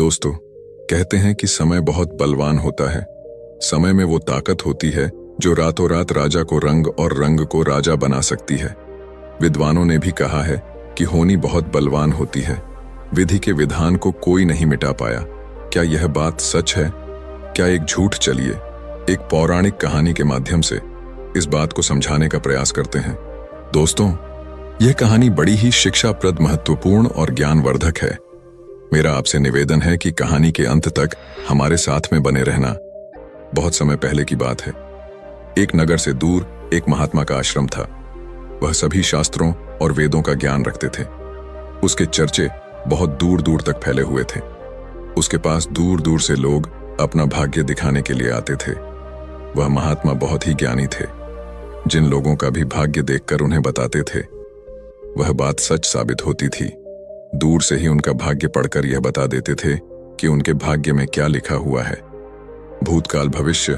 दोस्तों, कहते हैं कि समय बहुत बलवान होता है। समय में वो ताकत होती है जो रातों रात राजा को रंग और रंग को राजा बना सकती है। विद्वानों ने भी कहा है कि होनी बहुत बलवान होती है। विधि के विधान को कोई नहीं मिटा पाया। क्या यह बात सच है? क्या एक झूठ? चलिए एक पौराणिक कहानी के माध्यम से इस बात को समझाने का प्रयास करते हैं। दोस्तों, यह कहानी बड़ी ही शिक्षाप्रद, महत्वपूर्ण और ज्ञानवर्धक है। मेरा आपसे निवेदन है कि कहानी के अंत तक हमारे साथ में बने रहना। बहुत समय पहले की बात है। एक नगर से दूर एक महात्मा का आश्रम था। वह सभी शास्त्रों और वेदों का ज्ञान रखते थे। उसके चर्चे बहुत दूर दूर तक फैले हुए थे। उसके पास दूर दूर से लोग अपना भाग्य दिखाने के लिए आते थे। वह महात्मा बहुत ही ज्ञानी थे। जिन लोगों का भी भाग्य देखकर उन्हें बताते थे, वह बात सच साबित होती थी। दूर से ही उनका भाग्य पढ़कर यह बता देते थे कि उनके भाग्य में क्या लिखा हुआ है। भूतकाल, भविष्य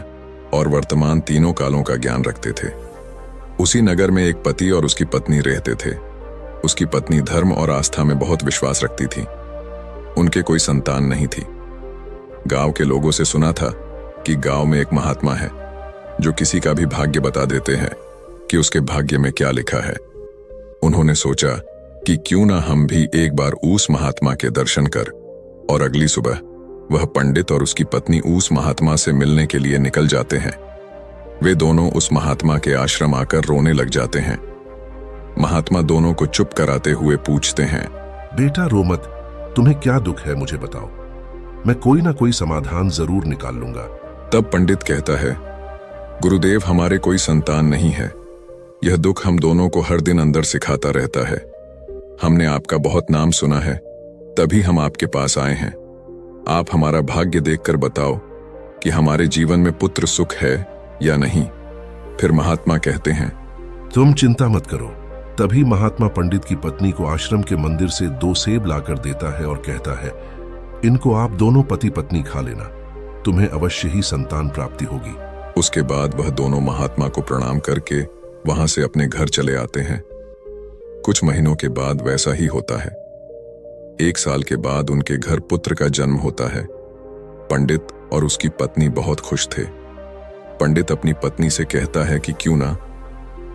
और वर्तमान तीनों कालों का ज्ञान रखते थे। उसी नगर में एक पति और उसकी पत्नी रहते थे। उसकी पत्नी धर्म और आस्था में बहुत विश्वास रखती थी। उनके कोई संतान नहीं थी। गांव के लोगों से सुना था कि गांव में एक महात्मा है जो किसी का भी भाग्य बता देते हैं कि उसके भाग्य में क्या लिखा है। उन्होंने सोचा कि क्यों ना हम भी एक बार उस महात्मा के दर्शन कर, और अगली सुबह वह पंडित और उसकी पत्नी उस महात्मा से मिलने के लिए निकल जाते हैं। वे दोनों उस महात्मा के आश्रम आकर रोने लग जाते हैं। महात्मा दोनों को चुप कराते हुए पूछते हैं, बेटा रो मत, तुम्हें क्या दुख है मुझे बताओ, मैं कोई ना कोई समाधान जरूर निकाल लूंगा। तब पंडित कहता है, गुरुदेव, हमारे कोई संतान नहीं है। यह दुख हम दोनों को हर दिन अंदर सिखाता रहता है। हमने आपका बहुत नाम सुना है, तभी हम आपके पास आए हैं। आप हमारा भाग्य देखकर बताओ कि हमारे जीवन में पुत्र सुख है या नहीं। फिर महात्मा कहते हैं, तुम चिंता मत करो। तभी महात्मा पंडित की पत्नी को आश्रम के मंदिर से 2 सेब लाकर देता है और कहता है, इनको आप दोनों पति पत्नी खा लेना, तुम्हें अवश्य ही संतान प्राप्ति होगी। उसके बाद वह दोनों महात्मा को प्रणाम करके वहां से अपने घर चले आते हैं। कुछ महीनों के बाद वैसा ही होता है। 1 साल के बाद उनके घर पुत्र का जन्म होता है। पंडित और उसकी पत्नी बहुत खुश थे। पंडित अपनी पत्नी से कहता है कि क्यों ना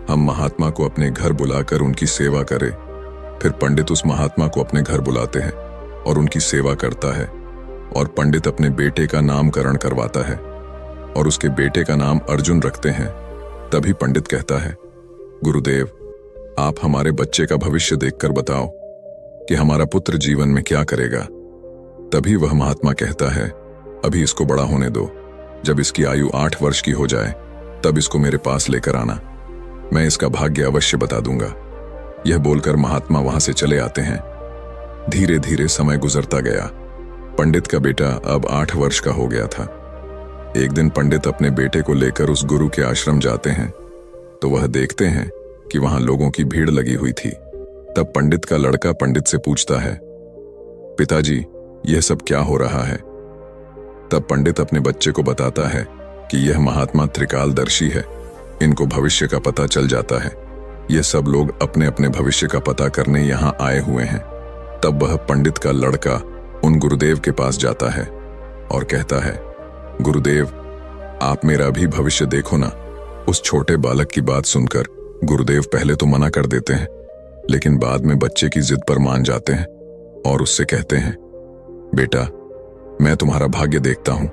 हम महात्मा को अपने घर बुलाकर उनकी सेवा करें। फिर पंडित उस महात्मा को अपने घर बुलाते हैं और उनकी सेवा करता है। और पंडित अपने बेटे का नामकरण करवाता है और उसके बेटे का नाम अर्जुन रखते हैं। तभी पंडित कहता है, गुरुदेव, आप हमारे बच्चे का भविष्य देखकर बताओ कि हमारा पुत्र जीवन में क्या करेगा। तभी वह महात्मा कहता है, अभी इसको बड़ा होने दो। जब इसकी आयु 8 वर्ष की हो जाए तब इसको मेरे पास लेकर आना। मैं इसका भाग्य अवश्य बता दूंगा। यह बोलकर महात्मा वहां से चले आते हैं। धीरे धीरे समय गुजरता गया। पंडित का बेटा अब 8 वर्ष का हो गया था। एक दिन पंडित अपने बेटे को लेकर उस गुरु के आश्रम जाते हैं तो वह देखते हैं कि वहां लोगों की भीड़ लगी हुई थी। तब पंडित का लड़का पंडित से पूछता है, पिताजी, यह सब क्या हो रहा है? तब पंडित अपने बच्चे को बताता है कि यह महात्मा त्रिकालदर्शी है। इनको भविष्य का पता चल जाता है। ये सब लोग अपने अपने भविष्य का पता करने यहाँ आए हुए हैं। तब वह पंडित का लड़का उन गुरुदेव के पास जाता है और कहता है, गुरुदेव, आप मेरा भी भविष्य देखो ना। उस छोटे बालक की बात सुनकर गुरुदेव पहले तो मना कर देते हैं, लेकिन बाद में बच्चे की जिद पर मान जाते हैं और उससे कहते हैं, बेटा, मैं तुम्हारा भाग्य देखता हूं,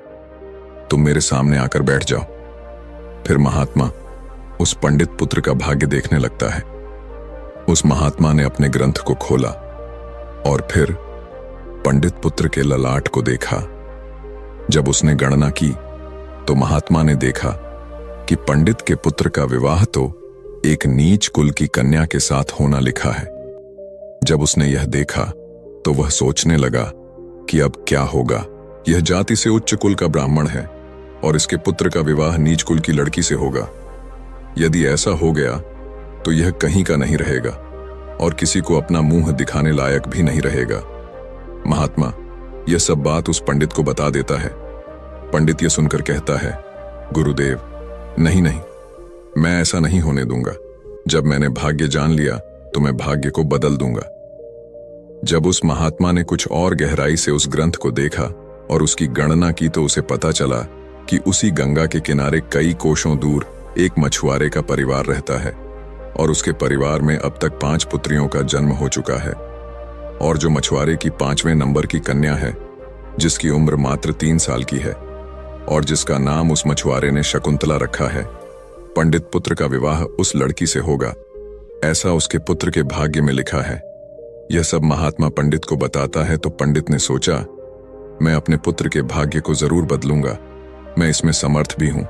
तुम मेरे सामने आकर बैठ जाओ। फिर महात्मा उस पंडित पुत्र का भाग्य देखने लगता है। उस महात्मा ने अपने ग्रंथ को खोला और फिर पंडित पुत्र के ललाट को देखा। जब उसने गणना की तो महात्मा ने देखा कि पंडित के पुत्र का विवाह तो एक नीच कुल की कन्या के साथ होना लिखा है। जब उसने यह देखा तो वह सोचने लगा कि अब क्या होगा। यह जाति से उच्च कुल का ब्राह्मण है और इसके पुत्र का विवाह नीच कुल की लड़की से होगा। यदि ऐसा हो गया तो यह कहीं का नहीं रहेगा और किसी को अपना मुंह दिखाने लायक भी नहीं रहेगा। महात्मा यह सब बात उस पंडित को बता देता है। पंडित यह सुनकर कहता है, गुरुदेव, नहीं नहीं, मैं ऐसा नहीं होने दूंगा। जब मैंने भाग्य जान लिया तो मैं भाग्य को बदल दूंगा। जब उस महात्मा ने कुछ और गहराई से उस ग्रंथ को देखा और उसकी गणना की तो उसे पता चला कि उसी गंगा के किनारे कई कोसों दूर एक मछुआरे का परिवार रहता है और उसके परिवार में अब तक 5 पुत्रियों का जन्म हो चुका है। और जो मछुआरे की 5वें नंबर की कन्या है, जिसकी उम्र मात्र 3 साल की है और जिसका नाम उस मछुआरे ने शकुंतला रखा है, पंडित पुत्र का विवाह उस लड़की से होगा, ऐसा उसके पुत्र के भाग्य में लिखा है। यह सब महात्मा पंडित को बताता है तो पंडित ने सोचा, मैं अपने पुत्र के भाग्य को जरूर बदलूंगा, मैं इसमें समर्थ भी हूं।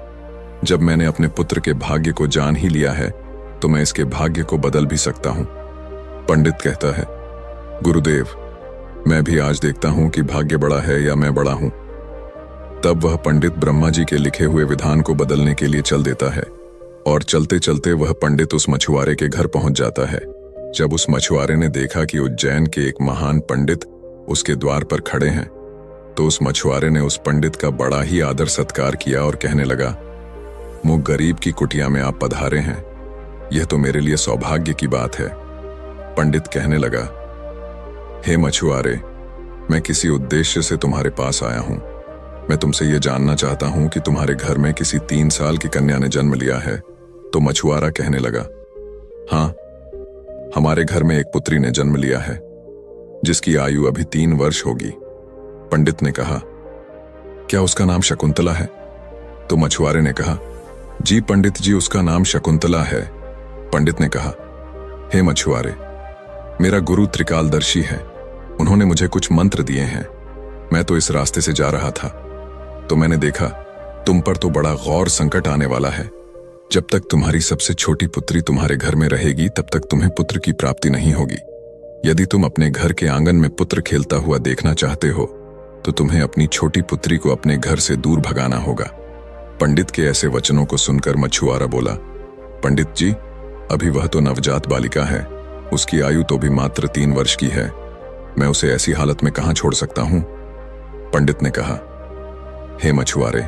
जब मैंने अपने पुत्र के भाग्य को जान ही लिया है तो मैं इसके भाग्य को बदल भी सकता हूं। पंडित कहता है, गुरुदेव, मैं भी आज देखता हूं कि भाग्य बड़ा है या मैं बड़ा हूं। तब वह पंडित ब्रह्मा जी के लिखे हुए विधान को बदलने के लिए चल देता है और चलते चलते वह पंडित उस मछुआरे के घर पहुंच जाता है। जब उस मछुआरे ने देखा कि उज्जैन के एक महान पंडित उसके द्वार पर खड़े हैं तो उस मछुआरे ने उस पंडित का बड़ा ही आदर सत्कार किया और कहने लगा, मुझ गरीब की कुटिया में आप पधारे हैं, यह तो मेरे लिए सौभाग्य की बात है। पंडित कहने लगा, हे मछुआरे, मैं किसी उद्देश्य से तुम्हारे पास आया हूं। मैं तुमसे यह जानना चाहता हूं कि तुम्हारे घर में किसी 3 साल की कन्या ने जन्म लिया है। तो मछुआरा कहने लगा, हाँ, हमारे घर में एक पुत्री ने जन्म लिया है जिसकी आयु अभी 3 वर्ष होगी। पंडित ने कहा, क्या उसका नाम शकुंतला है? तो मछुआरे ने कहा, जी पंडित जी, उसका नाम शकुंतला है। पंडित ने कहा, हे मछुआरे, मेरा गुरु त्रिकालदर्शी है, उन्होंने मुझे कुछ मंत्र दिए हैं। मैं तो इस रास्ते से जा रहा था तो मैंने देखा तुम पर तो बड़ा गौर संकट आने वाला है। जब तक तुम्हारी सबसे छोटी पुत्री तुम्हारे घर में रहेगी तब तक तुम्हें पुत्र की प्राप्ति नहीं होगी। यदि तुम अपने घर के आंगन में पुत्र खेलता हुआ देखना चाहते हो तो तुम्हें अपनी छोटी पुत्री को अपने घर से दूर भगाना होगा। पंडित के ऐसे वचनों को सुनकर मछुआरा बोला, पंडित जी, अभी वह तो नवजात बालिका है, उसकी आयु तो भी मात्र 3 वर्ष की है, मैं उसे ऐसी हालत में कहां छोड़ सकता हूं? पंडित ने कहा, हे मछुआरे,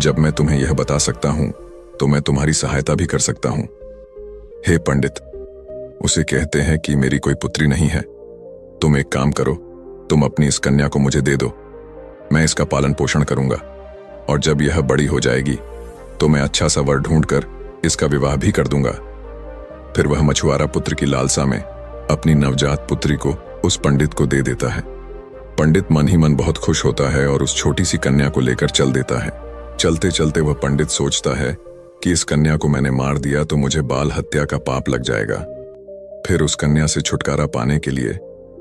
जब मैं तुम्हें यह बता सकता हूं तो मैं तुम्हारी सहायता भी कर सकता हूं। हे पंडित, उसे कहते हैं कि मेरी कोई पुत्री नहीं है। तुम एक काम करो, तुम अपनी इस कन्या को मुझे दे दो, मैं इसका पालन पोषण करूंगा और जब यह बड़ी हो जाएगी तो मैं अच्छा सा वर ढूंढकर इसका विवाह भी कर दूंगा। फिर वह मछुआरा पुत्र की लालसा में अपनी नवजात पुत्री को उस पंडित को दे देता है। पंडित मन ही मन बहुत खुश होता है और उस छोटी सी कन्या को लेकर चल देता है। चलते चलते वह पंडित सोचता है कि इस कन्या को मैंने मार दिया तो मुझे बाल हत्या का पाप लग जाएगा। फिर उस कन्या से छुटकारा पाने के लिए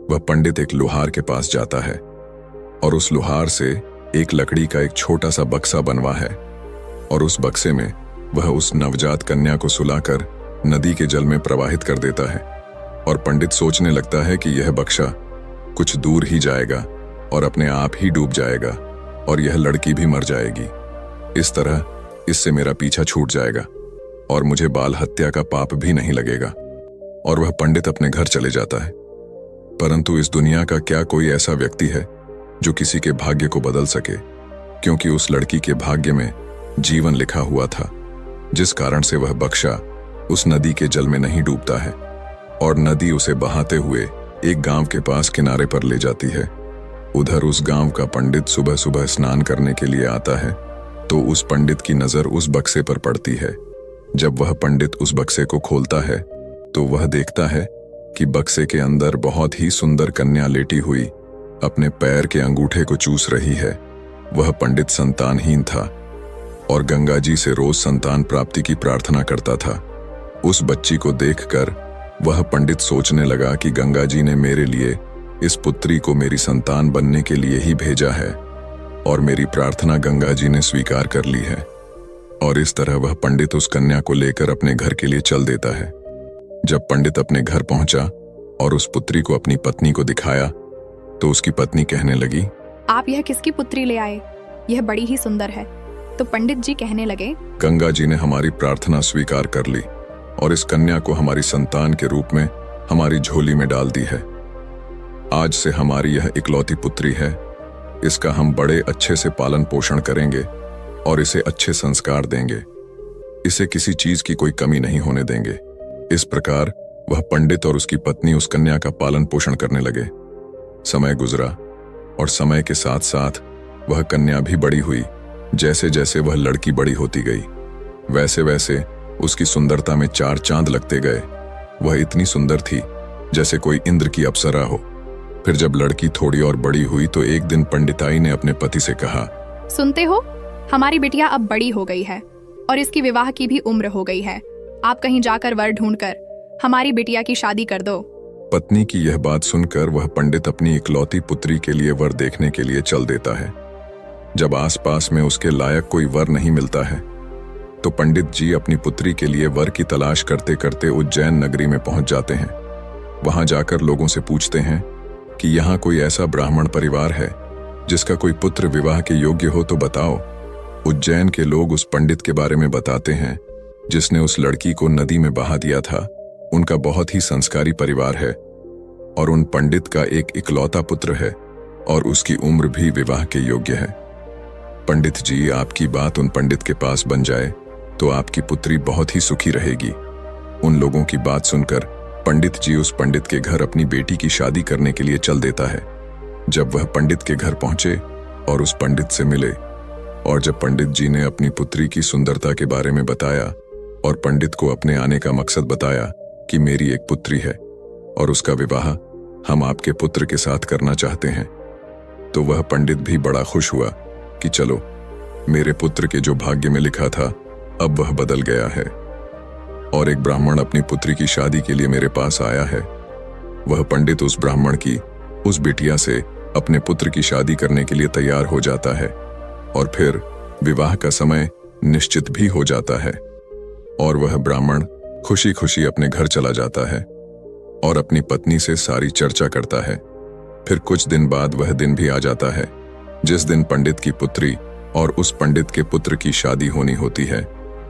वह पंडित एक लोहार के पास जाता है और उस लोहार से एक लकड़ी का एक छोटा सा बक्सा बनवा है और उस बक्से में वह उस नवजात कन्या को सुलाकर नदी के जल में प्रवाहित कर देता है। और पंडित सोचने लगता है कि यह बक्सा कुछ दूर ही जाएगा और अपने आप ही डूब जाएगा और यह लड़की भी मर जाएगी। इस तरह इससे मेरा पीछा छूट जाएगा और मुझे बाल हत्या का पाप भी नहीं लगेगा। और वह पंडित अपने घर चले जाता है। परंतु इस दुनिया का क्या कोई ऐसा व्यक्ति है जो किसी के भाग्य को बदल सके? क्योंकि उस लड़की के भाग्य में जीवन लिखा हुआ था, जिस कारण से वह बक्सा उस नदी के जल में नहीं डूबता है और नदी उसे बहाते हुए एक गांव के पास किनारे पर ले जाती है। उधर उस गांव का पंडित सुबह सुबह स्नान करने के लिए आता है तो उस पंडित की नजर उस बक्से पर पड़ती है। जब वह पंडित उस बक्से को खोलता है तो वह देखता है कि बक्से के अंदर बहुत ही सुंदर कन्या लेटी हुई अपने पैर के अंगूठे को चूस रही है। वह पंडित संतानहीन था और गंगा जी से रोज संतान प्राप्ति की प्रार्थना करता था। उस बच्ची को देखकर वह पंडित सोचने लगा कि गंगा जी ने मेरे लिए इस पुत्री को मेरी संतान बनने के लिए ही भेजा है और मेरी प्रार्थना गंगा जी ने स्वीकार कर ली है। और इस तरह वह पंडित उस कन्या को लेकर अपने घर के लिए चल देता है। जब पंडित अपने घर पहुंचा और उस पुत्री को अपनी पत्नी को दिखाया तो उसकी पत्नी कहने लगी, आप यह किसकी पुत्री ले आए? यह बड़ी ही सुंदर है। तो पंडित जी कहने लगे, गंगा जी ने हमारी प्रार्थना स्वीकार कर ली और इस कन्या को हमारी संतान के रूप में हमारी झोली में डाल दी है। आज से हमारी यह इकलौती पुत्री है। इसका हम बड़े अच्छे से पालन पोषण करेंगे और इसे अच्छे संस्कार देंगे। इसे किसी चीज की कोई कमी नहीं होने देंगे। इस प्रकार वह पंडित और उसकी पत्नी उस कन्या का पालन पोषण करने लगे। समय गुजरा और समय के साथ साथ वह कन्या भी बड़ी हुई। जैसे जैसे वह लड़की बड़ी होती गई, वैसे वैसे उसकी सुंदरता में चार चांद लगते गए। वह इतनी सुंदर थी जैसे कोई इंद्र की अप्सरा हो। फिर जब लड़की थोड़ी और बड़ी हुई तो एक दिन पंडिताई ने अपने पति से कहा, सुनते हो, हमारी बिटिया अब बड़ी हो गई है और इसकी विवाह की भी उम्र हो गई है। आप कहीं जाकर वर ढूंढकर हमारी बिटिया की शादी कर दो। पत्नी की यह बात सुनकर वह पंडित अपनी इकलौती पुत्री के लिए वर देखने के लिए चल देता है। जब आसपास में उसके लायक कोई वर नहीं मिलता है तो पंडित जी अपनी पुत्री के लिए वर की तलाश करते करते उज्जैन नगरी में पहुंच जाते हैं। वहां जाकर लोगों से पूछते हैं कि यहाँ कोई ऐसा ब्राह्मण परिवार है जिसका कोई पुत्र विवाह के योग्य हो तो बताओ। उज्जैन के लोग उस पंडित के बारे में बताते हैं जिसने उस लड़की को नदी में बहा दिया था। उनका बहुत ही संस्कारी परिवार है और उन पंडित का एक इकलौता पुत्र है और उसकी उम्र भी विवाह के योग्य है। पंडित जी, आपकी बात उन पंडित के पास बन जाए तो आपकी पुत्री बहुत ही सुखी रहेगी। उन लोगों की बात सुनकर पंडित जी उस पंडित के घर अपनी बेटी की शादी करने के लिए चल देता है। जब वह पंडित के घर पहुंचे और उस पंडित से मिले और जब पंडित जी ने अपनी पुत्री की सुंदरता के बारे में बताया और पंडित को अपने आने का मकसद बताया कि मेरी एक पुत्री है और उसका विवाह हम आपके पुत्र के साथ करना चाहते हैं, तो वह पंडित भी बड़ा खुश हुआ कि चलो, मेरे पुत्र के जो भाग्य में लिखा था अब वह बदल गया है और एक ब्राह्मण अपनी पुत्री की शादी के लिए मेरे पास आया है। वह पंडित उस ब्राह्मण की उस बिटिया से अपने पुत्र की शादी करने के लिए तैयार हो जाता है और फिर विवाह का समय निश्चित भी हो जाता है और वह ब्राह्मण खुशी खुशी अपने घर चला जाता है और अपनी पत्नी से सारी चर्चा करता है। फिर कुछ दिन बाद वह दिन भी आ जाता है जिस दिन पंडित की पुत्री और उस पंडित के पुत्र की शादी होनी होती है।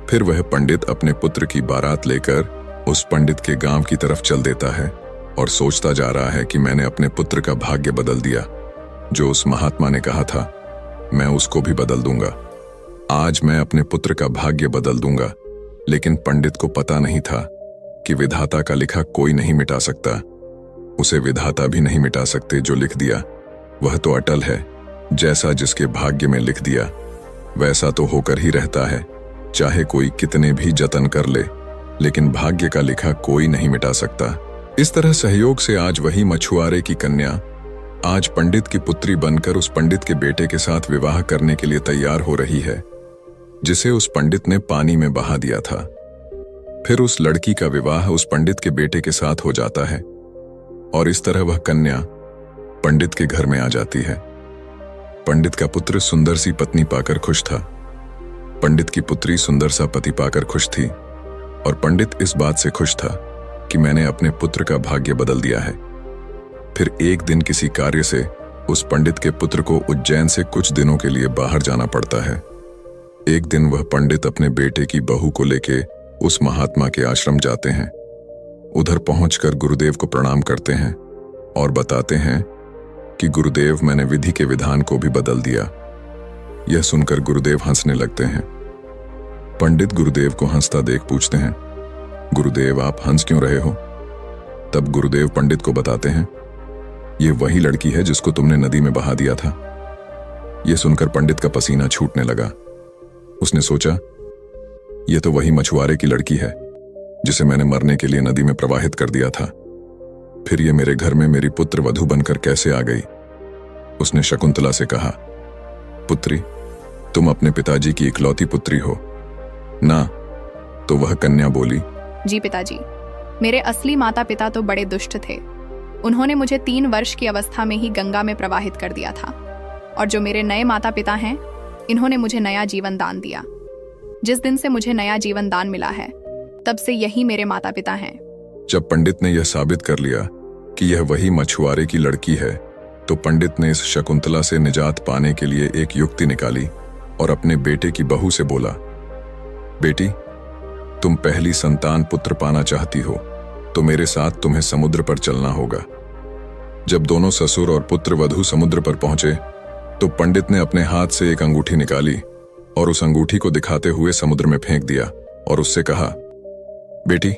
फिर वह पंडित अपने पुत्र की बारात लेकर उस पंडित के गांव की तरफ चल देता है और सोचता जा रहा है कि मैंने अपने पुत्र का भाग्य बदल दिया। जो उस महात्मा ने कहा था मैं उसको भी बदल दूंगा। आज मैं अपने पुत्र का भाग्य बदल दूंगा। लेकिन पंडित को पता नहीं था कि विधाता का लिखा कोई नहीं मिटा सकता। उसे विधाता भी नहीं मिटा सकते। जो लिख दिया वह तो अटल है। जैसा जिसके भाग्य में लिख दिया वैसा तो होकर ही रहता है, चाहे कोई कितने भी जतन कर ले, लेकिन भाग्य का लिखा कोई नहीं मिटा सकता। इस तरह सहयोग से आज वही मछुआरे की कन्या आज पंडित की पुत्री बनकर उस पंडित के बेटे के साथ विवाह करने के लिए तैयार हो रही है जिसे उस पंडित ने पानी में बहा दिया था। फिर उस लड़की का विवाह उस पंडित के बेटे के साथ हो जाता है और इस तरह वह कन्या पंडित के घर में आ जाती है। पंडित का पुत्र सुंदर सी पत्नी पाकर खुश था। पंडित की पुत्री सुंदर सा पति पाकर खुश थी और पंडित इस बात से खुश था कि मैंने अपने पुत्र का भाग्य बदल दिया है। फिर एक दिन किसी कार्य से उस पंडित के पुत्र को उज्जैन से कुछ दिनों के लिए बाहर जाना पड़ता है। एक दिन वह पंडित अपने बेटे की बहू को लेके उस महात्मा के आश्रम जाते हैं। उधर पहुंचकर गुरुदेव को प्रणाम करते हैं और बताते हैं कि गुरुदेव, मैंने विधि के विधान को भी बदल दिया। यह सुनकर गुरुदेव हंसने लगते हैं। पंडित गुरुदेव को हंसता देख पूछते हैं, गुरुदेव आप हंस क्यों रहे हो? तब गुरुदेव पंडित को बताते हैं, ये वही लड़की है जिसको तुमने नदी में बहा दिया था। यह सुनकर पंडित का पसीना छूटने लगा। उसने सोचा, यह तो वही मछुआरे की लड़की है जिसे मैंने मरने के लिए नदी में प्रवाहित कर दिया था। फिर ये मेरे घर में मेरी पुत्र वधू बनकर कैसे आ गई? उसने शकुंतला से कहा, पुत्री, तुम अपने पिताजी की इकलौती पुत्री हो ना? तो वह कन्या बोली, जी पिताजी, मेरे असली माता पिता तो बड़े दुष्ट थे। उन्होंने मुझे 3 वर्ष की अवस्था में ही गंगा में प्रवाहित कर दिया था और जो मेरे नए माता पिता हैं, इन्होंने मुझे नया जीवन दान दिया। जिस दिन से मुझे नया जीवन दान मिला है तब से यही मेरे माता पिता हैं। जब पंडित ने यह साबित कर लिया कि यह वही मछुआरे की लड़की है तो पंडित ने इस शकुंतला से निजात पाने के लिए एक युक्ति निकाली और अपने बेटे की बहू से बोला, बेटी, तुम पहली संतान पुत्र पाना चाहती हो तो मेरे साथ तुम्हें समुद्र पर चलना होगा। जब दोनों ससुर और पुत्र वधू समुद्र पर पहुंचे तो पंडित ने अपने हाथ से एक अंगूठी निकाली और उस अंगूठी को दिखाते हुए समुद्र में फेंक दिया और उससे कहा, बेटी,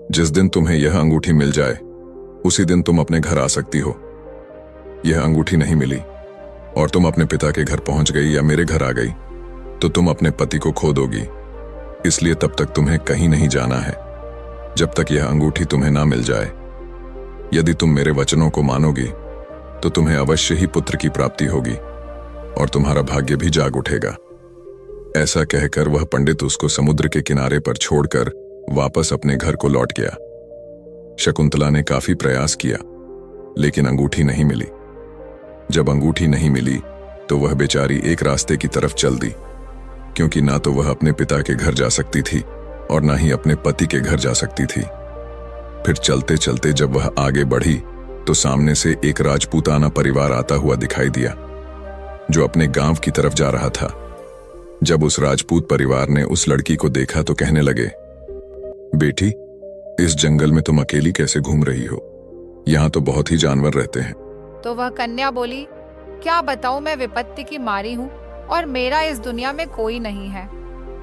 जिस दिन तुम्हें यह अंगूठी मिल जाए उसी दिन तुम अपने घर आ सकती हो। यह अंगूठी नहीं मिली और तुम अपने पिता के घर पहुंच गई या मेरे घर आ गई तो तुम अपने पति को खो दोगी। इसलिए तब तक तुम्हें कहीं नहीं जाना है जब तक यह अंगूठी तुम्हें ना मिल जाए। यदि तुम मेरे वचनों को मानोगी तो तुम्हें अवश्य ही पुत्र की प्राप्ति होगी और तुम्हारा भाग्य भी जाग उठेगा। ऐसा कहकर वह पंडित उसको समुद्र के किनारे पर छोड़कर वापस अपने घर को लौट गया। शकुंतला ने काफी प्रयास किया लेकिन अंगूठी नहीं मिली। जब अंगूठी नहीं मिली तो वह बेचारी एक रास्ते की तरफ चल दी, क्योंकि ना तो वह अपने पिता के घर जा सकती थी और ना ही अपने पति के घर जा सकती थी। फिर चलते चलते जब वह आगे बढ़ी तो सामने से एक राजपूताना परिवार आता हुआ दिखाई दिया जो अपने गांव की तरफ जा रहा था। जब उस राजपूत परिवार ने उस लड़की को देखा तो कहने लगे, बेटी, इस जंगल में तुम अकेली कैसे घूम रही हो? यहाँ तो बहुत ही जानवर रहते हैं। तो वह कन्या बोली, क्या बताऊं, मैं विपत्ति की मारी हूँ और मेरा इस दुनिया में कोई नहीं है।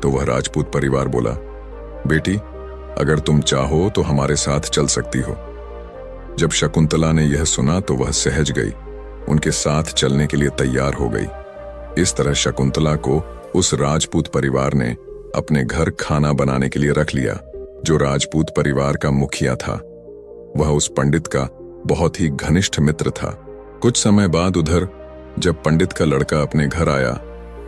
तो वह राजपूत परिवार बोला, बेटी, अगर तुम चाहो तो हमारे साथ चल सकती हो। जब शकुंतला ने यह सुना तो वह सहज गई, उनके साथ चलने के लिए तैयार हो गई। इस तरह शकुंतला को उस राजपूत परिवार ने अपने घर खाना बनाने के लिए रख लिया। जो राजपूत परिवार का मुखिया था वह उस पंडित का बहुत ही घनिष्ठ मित्र था। कुछ समय बाद उधर जब पंडित का लड़का अपने घर आया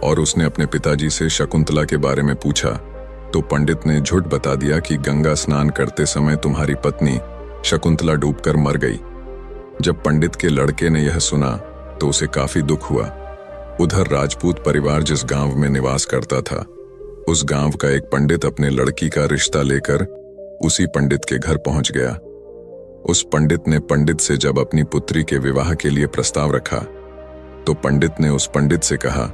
और उसने अपने पिताजी से शकुंतला के बारे में पूछा तो पंडित ने झूठ बता दिया कि गंगा स्नान करते समय तुम्हारी पत्नी शकुंतला डूबकर मर गई। जब पंडित के लड़के ने यह सुना तो उसे काफी दुख हुआ। उधर राजपूत परिवार जिस गांव में निवास करता था उस गांव का एक पंडित अपने लड़की का रिश्ता लेकर उसी पंडित के घर पहुंच गया। उस पंडित ने पंडित से जब अपनी पुत्री के विवाह के लिए प्रस्ताव रखा तो पंडित ने उस पंडित से कहा,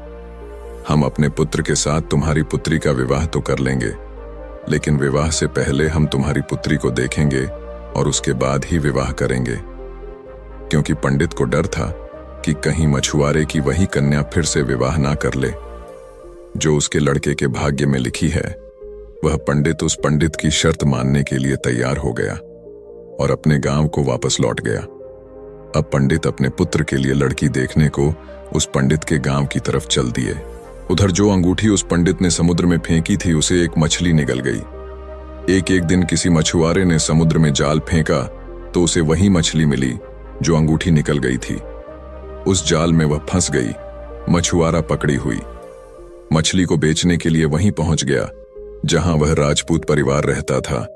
हम अपने पुत्र के साथ तुम्हारी पुत्री का विवाह तो कर लेंगे, लेकिन विवाह से पहले हम तुम्हारी पुत्री को देखेंगे और उसके बाद ही विवाह करेंगे। क्योंकि पंडित को डर था कि कहीं मछुआरे की वही कन्या फिर से विवाह ना कर ले जो उसके लड़के के भाग्य में लिखी है। वह पंडित उस पंडित की शर्त मानने के लिए तैयार हो गया और अपने गांव को वापस लौट गया। अब पंडित अपने पुत्र के लिए लड़की देखने को उस पंडित के गांव की तरफ चल दिए। उधर जो अंगूठी उस पंडित ने समुद्र में फेंकी थी उसे एक मछली निगल गई। एक दिन किसी मछुआरे ने समुद्र में जाल फेंका तो उसे वही मछली मिली जो अंगूठी निकल गई थी। उस जाल में वह फंस गई। मछुआरा पकड़ी हुई। मछली को बेचने के लिए वहीं पहुंच गया जहां वह राजपूत परिवार रहता था।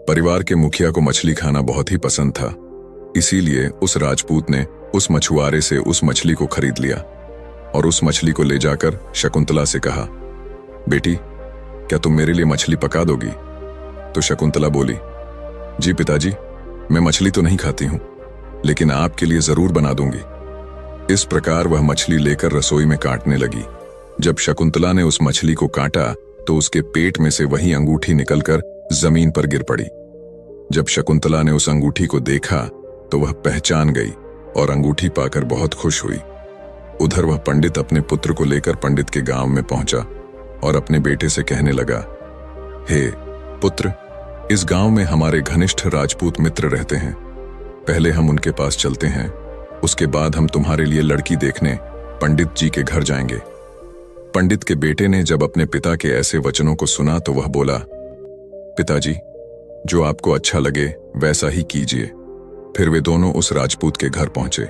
परिवार के मुखिया को मछली खाना बहुत ही पसंद था, इसीलिए उस राजपूत ने उस मछुआरे से उस मछली को खरीद लिया और उस मछली को ले जाकर शकुंतला से कहा, बेटी, क्या तुम मेरे लिए मछली पका दोगी? तो शकुंतला बोली, जी पिताजी, मैं मछली तो नहीं खाती हूं, लेकिन आपके लिए जरूर बना दूंगी। इस प्रकार वह मछली लेकर रसोई में काटने लगी। जब शकुंतला ने उस मछली को काटा तो उसके पेट में से वही अंगूठी निकलकर जमीन पर गिर पड़ी। जब शकुंतला ने उस अंगूठी को देखा तो वह पहचान गई और अंगूठी पाकर बहुत खुश हुई। उधर वह पंडित अपने पुत्र को लेकर पंडित के गांव में पहुंचा और अपने बेटे से कहने लगा, हे पुत्र, इस गांव में हमारे घनिष्ठ राजपूत मित्र रहते हैं। पहले हम उनके पास चलते हैं, उसके बाद हम तुम्हारे लिए लड़की देखने पंडित जी के घर जाएंगे। पंडित के बेटे ने जब अपने पिता के ऐसे वचनों को सुना तो वह बोला, पिताजी, जो आपको अच्छा लगे वैसा ही कीजिए। फिर वे दोनों उस राजपूत के घर पहुंचे।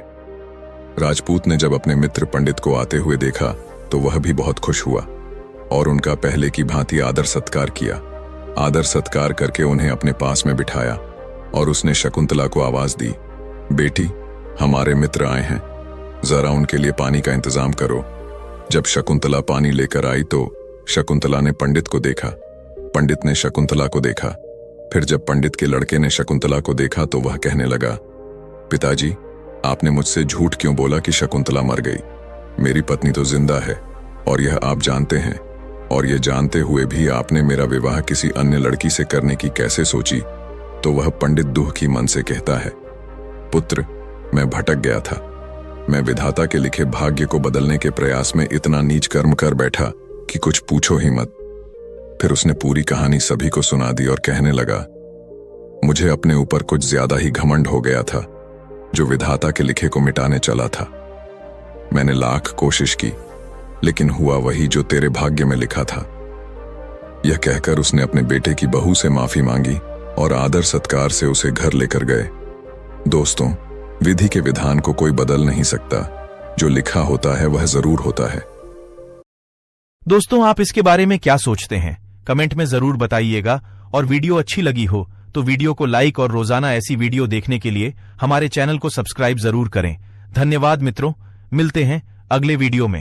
राजपूत ने जब अपने मित्र पंडित को आते हुए देखा तो वह भी बहुत खुश हुआ और उनका पहले की भांति आदर सत्कार किया। आदर सत्कार करके उन्हें अपने पास में बिठाया और उसने शकुंतला को आवाज दी, बेटी, हमारे मित्र आए हैं, जरा उनके लिए पानी का इंतजाम करो। जब शकुंतला पानी लेकर आई तो शकुंतला ने पंडित को देखा, पंडित ने शकुंतला को देखा। फिर जब पंडित के लड़के ने शकुंतला को देखा तो वह कहने लगा, पिताजी, आपने मुझसे झूठ क्यों बोला कि शकुंतला मर गई? मेरी पत्नी तो जिंदा है और यह आप जानते हैं, और यह जानते हुए भी आपने मेरा विवाह किसी अन्य लड़की से करने की कैसे सोची? तो वह पंडित दुख ही मन से कहता है, पुत्र, मैं भटक गया था। मैं विधाता के लिखे भाग्य को बदलने के प्रयास में इतना नीच कर्म कर बैठा कि कुछ पूछो ही मत। फिर उसने पूरी कहानी सभी को सुना दी और कहने लगा, मुझे अपने ऊपर कुछ ज्यादा ही घमंड हो गया था, जो विधाता के लिखे को मिटाने चला था। मैंने लाख कोशिश की, लेकिन हुआ वही जो तेरे भाग्य में लिखा था। यह कहकर उसने अपने बेटे की बहू से माफी मांगी और आदर सत्कार से उसे घर लेकर गए। दोस्तों, विधि के विधान को कोई बदल नहीं सकता, जो लिखा होता है वह जरूर होता है। दोस्तों, आप इसके बारे में क्या सोचते हैं? कमेंट में जरूर बताइएगा, और वीडियो अच्छी लगी हो तो वीडियो को लाइक और रोजाना ऐसी वीडियो देखने के लिए हमारे चैनल को सब्सक्राइब जरूर करें। धन्यवाद मित्रों, मिलते हैं अगले वीडियो में।